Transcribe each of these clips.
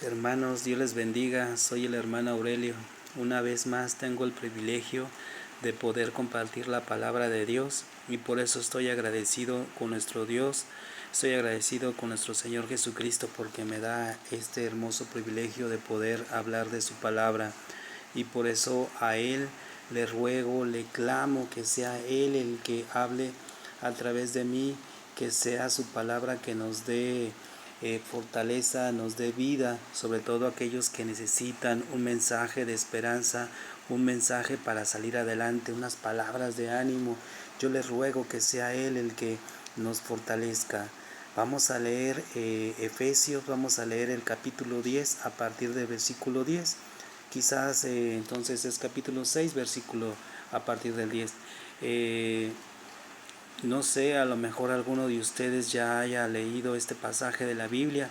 Hermanos, Dios les bendiga. Soy el hermano Aurelio. Una vez más tengo el privilegio de poder compartir la palabra de Dios y por eso estoy agradecido con nuestro Dios. Estoy agradecido con nuestro Señor Jesucristo porque me da este hermoso privilegio de poder hablar de su palabra y por eso a Él le ruego, le clamo que sea Él el que hable a través de mí, que sea su palabra que nos dé fortaleza, nos dé vida, sobre todo aquellos que necesitan un mensaje de esperanza, un mensaje para salir adelante, unas palabras de ánimo. Yo les ruego que sea Él el que nos fortalezca. Vamos a leer Efesios, vamos a leer el capítulo 10 a partir del versículo 10. Quizás entonces es capítulo 6, versículo a partir del 10. No sé, a lo mejor alguno de ustedes ya haya leído este pasaje de la Biblia,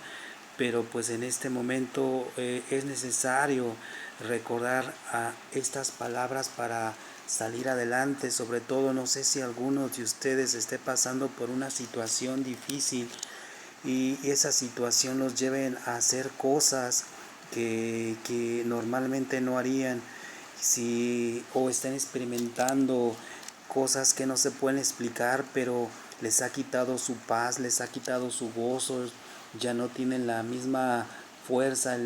pero pues en este momento es necesario recordar a estas palabras para salir adelante. Sobre todo, no sé si alguno de ustedes esté pasando por una situación difícil y esa situación los lleven a hacer cosas que normalmente no harían, si o están experimentando cosas que no se pueden explicar, pero les ha quitado su paz, les ha quitado su gozo, ya no tienen la misma fuerza,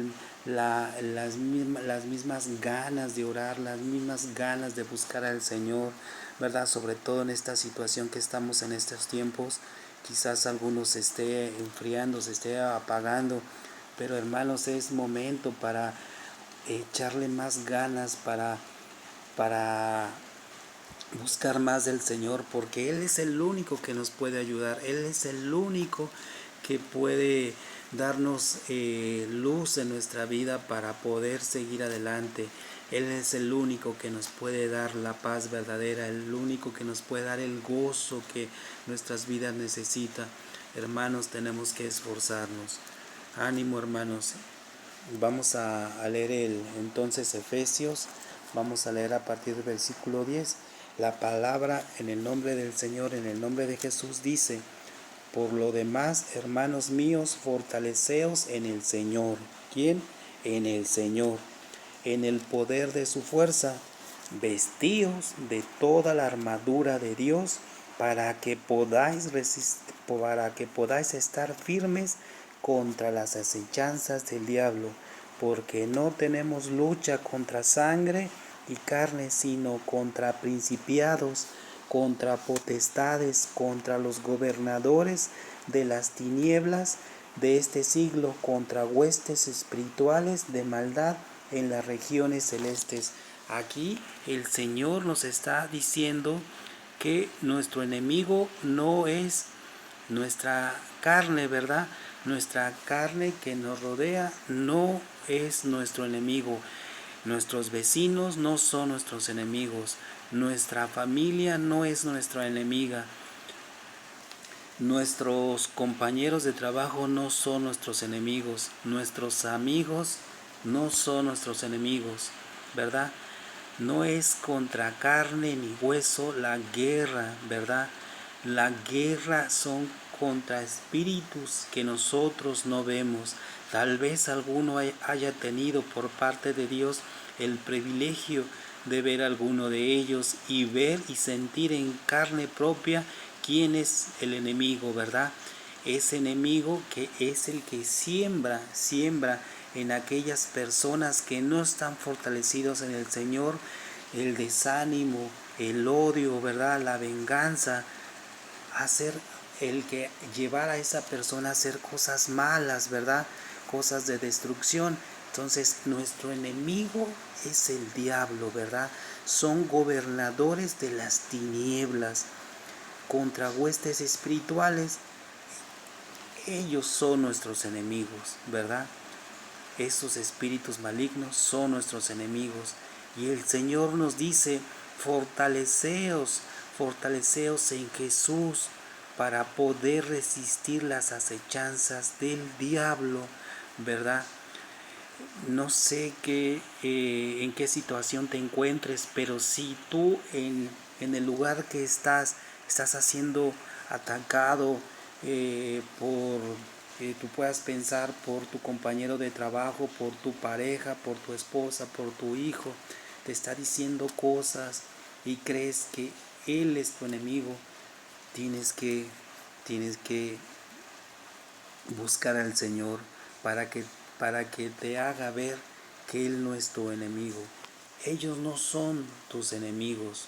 las mismas ganas de orar, las mismas ganas de buscar al Señor, ¿verdad? Sobre todo en esta situación que estamos en estos tiempos, quizás algunos se esté enfriando, se esté apagando, pero hermanos, es momento para echarle más ganas, para buscar más del Señor, porque Él es el único que nos puede ayudar, Él es el único que puede darnos luz en nuestra vida para poder seguir adelante. Él es el único que nos puede dar la paz verdadera, el único que nos puede dar el gozo que nuestras vidas necesitan. Hermanos, tenemos que esforzarnos. Ánimo, hermanos. Vamos a leer entonces Efesios, vamos a leer a partir del versículo 10. La palabra en el nombre del Señor, en el nombre de Jesús dice: por lo demás, hermanos míos, fortaleceos en el Señor. ¿Quién? En el Señor. En el poder de su fuerza, vestíos de toda la armadura de Dios para que podáis estar firmes contra las acechanzas del diablo, porque no tenemos lucha contra sangre y carne, sino contra principados, contra potestades, contra los gobernadores de las tinieblas de este siglo, contra huestes espirituales de maldad en las regiones celestes. Aquí el Señor nos está diciendo que nuestro enemigo no es nuestra carne, ¿verdad? Nuestra carne que nos rodea no es nuestro enemigo. Nuestros vecinos no son nuestros enemigos. Nuestra familia no es nuestra enemiga. Nuestros compañeros de trabajo no son nuestros enemigos. Nuestros amigos no son nuestros enemigos, ¿verdad? No es contra carne ni hueso la guerra, ¿verdad? La guerra son contra espíritus que nosotros no vemos. Tal vez alguno haya tenido por parte de Dios el privilegio de ver a alguno de ellos y ver y sentir en carne propia quién es el enemigo, ¿verdad? Ese enemigo que es el que siembra en aquellas personas que no están fortalecidos en el Señor, el desánimo, el odio, ¿verdad? La venganza, hacer el que llevar a esa persona a hacer cosas malas, ¿verdad? Cosas de destrucción. Entonces, nuestro enemigo es el diablo, ¿verdad? Son gobernadores de las tinieblas, contra huestes espirituales. Ellos son nuestros enemigos, ¿verdad? Esos espíritus malignos son nuestros enemigos. Y el Señor nos dice: fortaleceos en Jesús para poder resistir las acechanzas del diablo, ¿verdad? No sé en qué situación te encuentres, pero si tú en el lugar que estás siendo atacado por tú puedas pensar por tu compañero de trabajo, por tu pareja, por tu esposa, por tu hijo, te está diciendo cosas y crees que él es tu enemigo, tienes que buscar al Señor para que te haga ver que Él no es tu enemigo. Ellos no son tus enemigos.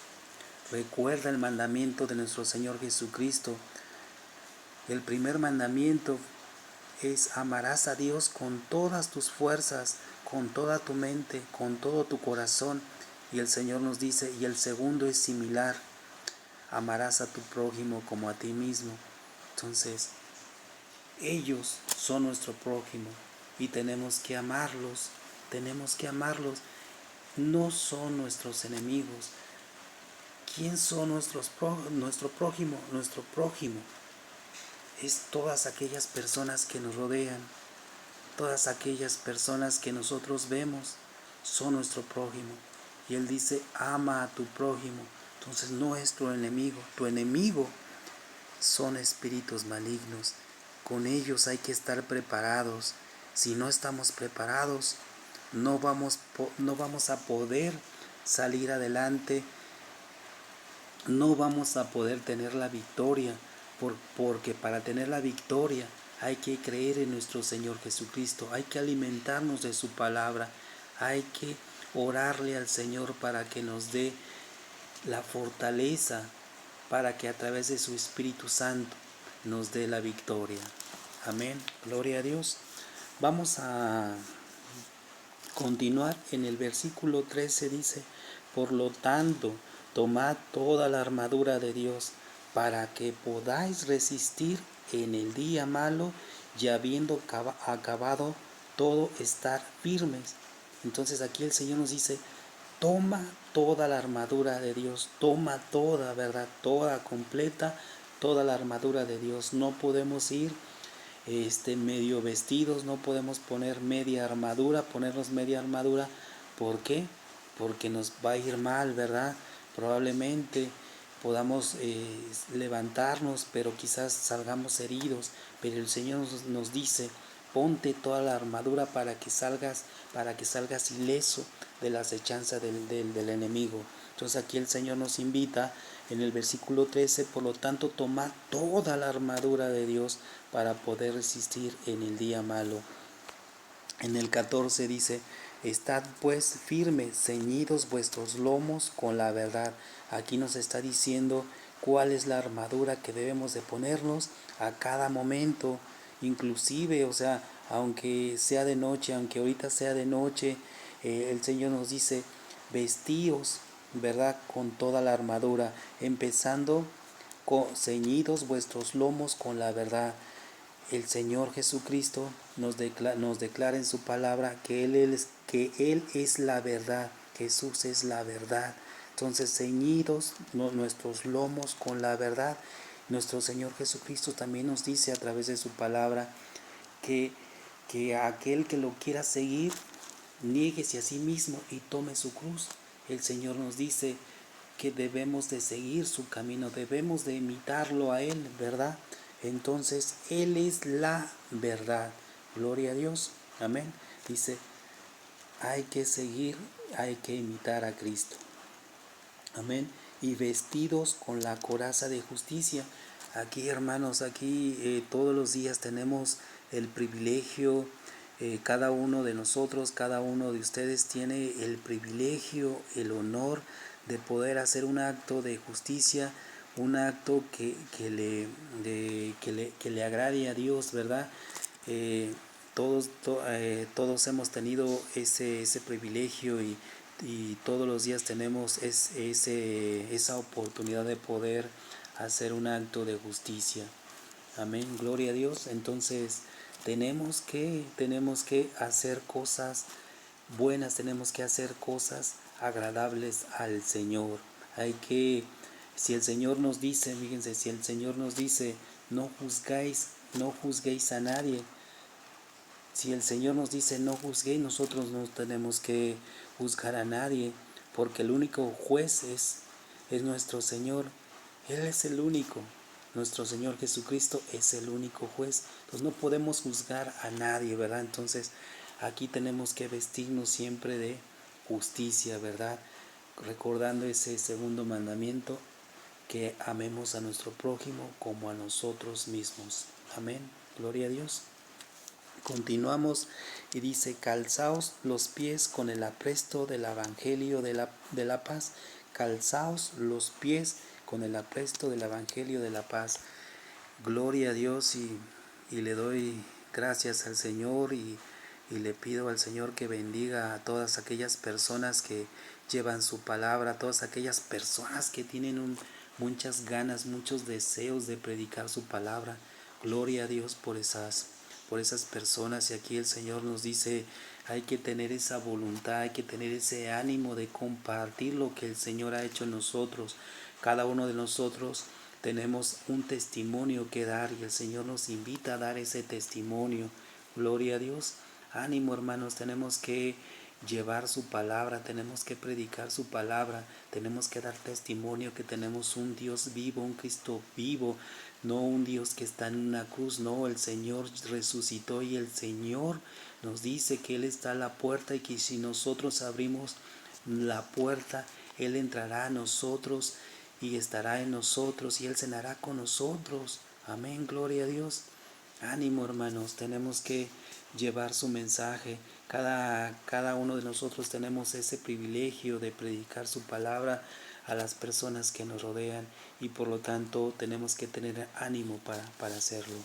Recuerda el mandamiento de nuestro Señor Jesucristo. El primer mandamiento es: amarás a Dios con todas tus fuerzas, con toda tu mente, con todo tu corazón. Y el Señor nos dice, y el segundo es similar: amarás a tu prójimo como a ti mismo. Entonces, ellos son nuestro prójimo y tenemos que amarlos, no son nuestros enemigos. ¿Quién son nuestro prójimo? Nuestro prójimo es todas aquellas personas que nos rodean, todas aquellas personas que nosotros vemos, son nuestro prójimo. Y Él dice: ama a tu prójimo. Entonces no es tu enemigo. Tu enemigo son espíritus malignos. Con ellos hay que estar preparados. Si no estamos preparados, no vamos a poder salir adelante, no vamos a poder tener la victoria, porque para tener la victoria hay que creer en nuestro Señor Jesucristo, hay que alimentarnos de su palabra, hay que orarle al Señor para que nos dé la fortaleza, para que a través de su Espíritu Santo nos dé la victoria. Amén, gloria a Dios. Vamos a continuar en el versículo 13, dice: por lo tanto, tomad toda la armadura de Dios, para que podáis resistir en el día malo, y habiendo acabado todo, estar firmes. Entonces aquí el Señor nos dice: toma toda la armadura de Dios, toma toda, ¿verdad? Toda completa, toda la armadura de Dios. No podemos ir medio vestidos, no podemos ponernos media armadura. ¿Por qué? Porque nos va a ir mal, ¿verdad? Probablemente podamos levantarnos, pero quizás salgamos heridos. Pero el Señor nos dice: ponte toda la armadura para que salgas ileso de la acechanza del enemigo. Entonces aquí el Señor nos invita en el versículo 13: por lo tanto, tomad toda la armadura de Dios para poder resistir en el día malo. En el 14 dice: estad pues firmes, ceñidos vuestros lomos con la verdad. Aquí nos está diciendo cuál es la armadura que debemos de ponernos a cada momento, inclusive, o sea, aunque sea de noche, aunque ahorita sea de noche, el Señor nos dice: vestíos, ¿verdad?, con toda la armadura, empezando con ceñidos vuestros lomos con la verdad. El Señor Jesucristo nos declara en su palabra que Él es la verdad, Jesús es la verdad. Entonces, ceñidos nuestros lomos con la verdad. Nuestro Señor Jesucristo también nos dice a través de su palabra que aquel que lo quiera seguir, niéguese a sí mismo y tome su cruz. El Señor nos dice que debemos de seguir su camino, debemos de imitarlo a Él, ¿verdad? Entonces, Él es la verdad. Gloria a Dios. Amén. Dice: hay que seguir, hay que imitar a Cristo. Amén. Y vestidos con la coraza de justicia. Aquí, hermanos, aquí todos los días tenemos el privilegio, cada uno de nosotros, cada uno de ustedes tiene el privilegio, el honor de poder hacer un acto de justicia, un acto que le agrade a Dios, ¿verdad? Todos hemos tenido ese privilegio, y todos los días tenemos esa oportunidad de poder hacer un acto de justicia. Amén, gloria a Dios. Entonces tenemos que hacer cosas buenas, tenemos que hacer cosas agradables al Señor. Si el Señor nos dice, fíjense, si el Señor nos dice: no juzguéis a nadie. Si el Señor nos dice: no juzguéis, nosotros no tenemos que juzgar a nadie, porque el único juez es nuestro Señor. Él es el único. nuestro Señor Jesucristo es el único juez. Entonces no podemos juzgar a nadie, ¿verdad? Entonces aquí tenemos que vestirnos siempre de justicia, ¿verdad? Recordando ese segundo mandamiento, que amemos a nuestro prójimo como a nosotros mismos. Amén. Gloria a Dios. Continuamos y dice: calzaos los pies con el apresto del Evangelio de la paz. Calzaos los pies con el apresto del Evangelio de la paz. Gloria a Dios, y le doy gracias al Señor, y le pido al Señor que bendiga a todas aquellas personas que llevan su palabra, a todas aquellas personas que tienen muchas ganas, muchos deseos de predicar su palabra. Gloria a Dios por esas personas. Y aquí el Señor nos dice: hay que tener esa voluntad, hay que tener ese ánimo de compartir lo que el Señor ha hecho en nosotros. Cada uno de nosotros tenemos un testimonio que dar, y el Señor nos invita a dar ese testimonio. Gloria a Dios. Ánimo, hermanos, tenemos que llevar su palabra, tenemos que predicar su palabra, tenemos que dar testimonio que tenemos un Dios vivo, un Cristo vivo, no un Dios que está en una cruz. No, el Señor resucitó, y el Señor nos dice que Él está a la puerta, y que si nosotros abrimos la puerta, Él entrará a nosotros y estará en nosotros, y Él cenará con nosotros. Amén, gloria a Dios. Ánimo, hermanos, tenemos que llevar su mensaje. Cada uno de nosotros tenemos ese privilegio de predicar su palabra a las personas que nos rodean, y por lo tanto tenemos que tener ánimo para hacerlo.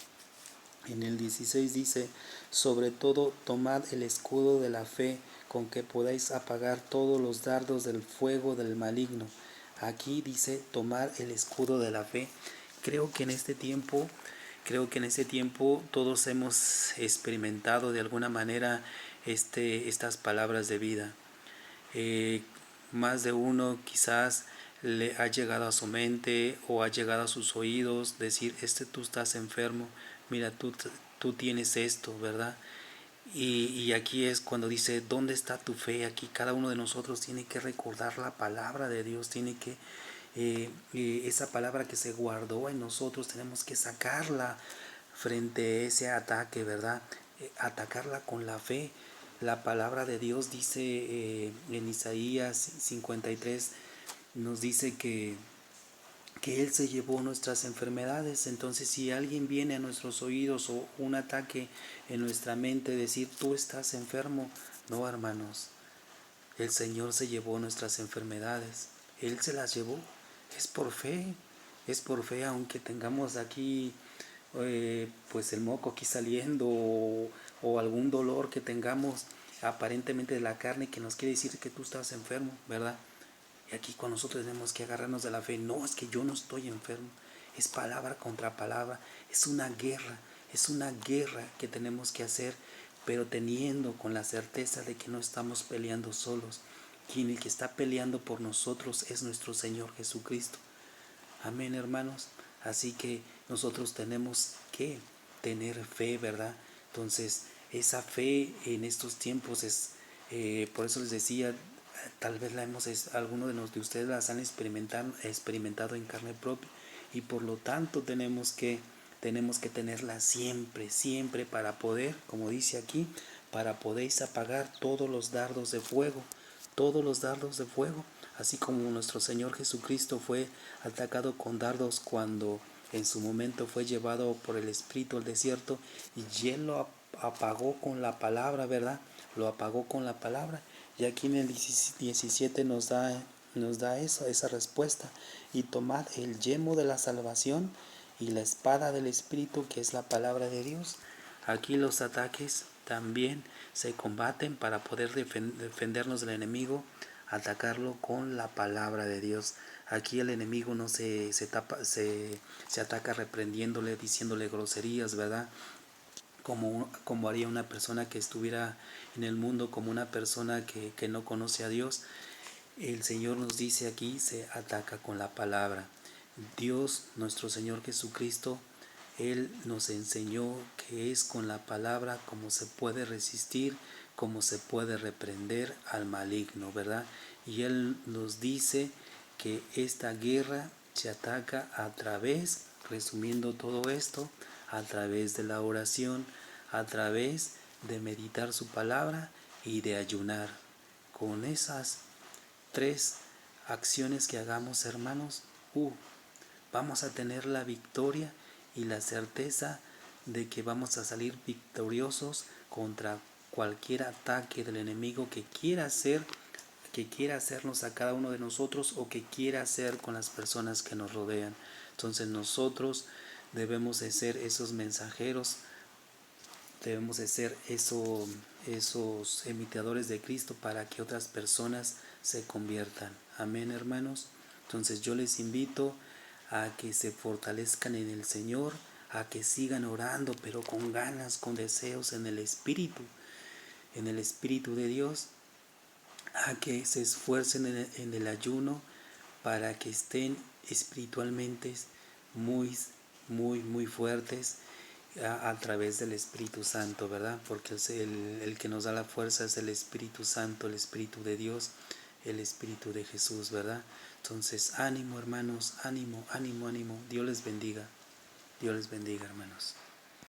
En el 16 dice: sobre todo tomad el escudo de la fe, con que podáis apagar todos los dardos del fuego del maligno. Aquí dice tomar el escudo de la fe. Creo que en este tiempo todos hemos experimentado de alguna manera estas palabras de vida. Más de uno quizás le ha llegado a su mente o ha llegado a sus oídos decir: tú estás enfermo, mira, tú tienes esto, ¿verdad? Y aquí es cuando dice: ¿dónde está tu fe? Aquí cada uno de nosotros tiene que recordar la palabra de Dios, tiene que esa palabra que se guardó en nosotros, tenemos que sacarla frente a ese ataque, ¿verdad? Atacarla con la fe. La palabra de Dios dice en Isaías 53, nos dice que Él se llevó nuestras enfermedades. Entonces, si alguien viene a nuestros oídos, o un ataque en nuestra mente, decir: tú estás enfermo, no, hermanos, el Señor se llevó nuestras enfermedades, Él se las llevó. Es por fe, aunque tengamos aquí pues el moco aquí saliendo, o algún dolor que tengamos aparentemente de la carne, que nos quiere decir que tú estás enfermo, ¿verdad? Y aquí cuando nosotros tenemos que agarrarnos de la fe: no, es que yo no estoy enfermo. Es palabra contra palabra, es una guerra que tenemos que hacer, pero teniendo con la certeza de que no estamos peleando solos. El que está peleando por nosotros es nuestro Señor Jesucristo. Amén, hermanos. Así que nosotros tenemos que tener fe, ¿verdad? Entonces, esa fe en estos tiempos es, por eso les decía, tal vez algunos de ustedes las han experimentado en carne propia, y por lo tanto tenemos que tenerla siempre, siempre, para poder, como dice aquí, para podéis apagar todos los dardos de fuego, así como nuestro Señor Jesucristo fue atacado con dardos cuando en su momento fue llevado por el Espíritu al desierto, y Él lo apagó con la palabra, ¿verdad? Lo apagó con la palabra. Y aquí en el 17 nos da esa respuesta: y tomad el yelmo de la salvación y la espada del Espíritu, que es la palabra de Dios. Aquí los ataques también se combaten para poder defendernos del enemigo, atacarlo con la palabra de Dios. Aquí el enemigo no se ataca reprendiéndole, diciéndole groserías, ¿verdad? Como haría una persona que estuviera en el mundo, como una persona que no conoce a Dios. El Señor nos dice aquí: se ataca con la palabra. Dios, nuestro Señor Jesucristo, Él nos enseñó que es con la palabra como se puede resistir, como se puede reprender al maligno, ¿verdad? Y Él nos dice que esta guerra se ataca a través resumiendo todo esto, a través de la oración, a través de meditar su palabra y de ayunar. Con esas 3 acciones que hagamos, hermanos, vamos a tener la victoria y la certeza de que vamos a salir victoriosos contra cualquier ataque del enemigo que quiera hacernos a cada uno de nosotros o que quiera hacer con las personas que nos rodean. Entonces nosotros debemos de ser esos mensajeros, debemos de ser esos imitadores de Cristo para que otras personas se conviertan. Amén, hermanos. Entonces yo les invito a que se fortalezcan en el Señor, a que sigan orando, pero con ganas, con deseos en el Espíritu de Dios, a que se esfuercen en el ayuno para que estén espiritualmente muy, muy fuertes a través del Espíritu Santo, ¿verdad? Porque el que nos da la fuerza es el Espíritu Santo, el Espíritu de Dios, el Espíritu de Jesús, ¿verdad? Entonces, ánimo, hermanos, ánimo, ánimo, ánimo. Dios les bendiga, hermanos.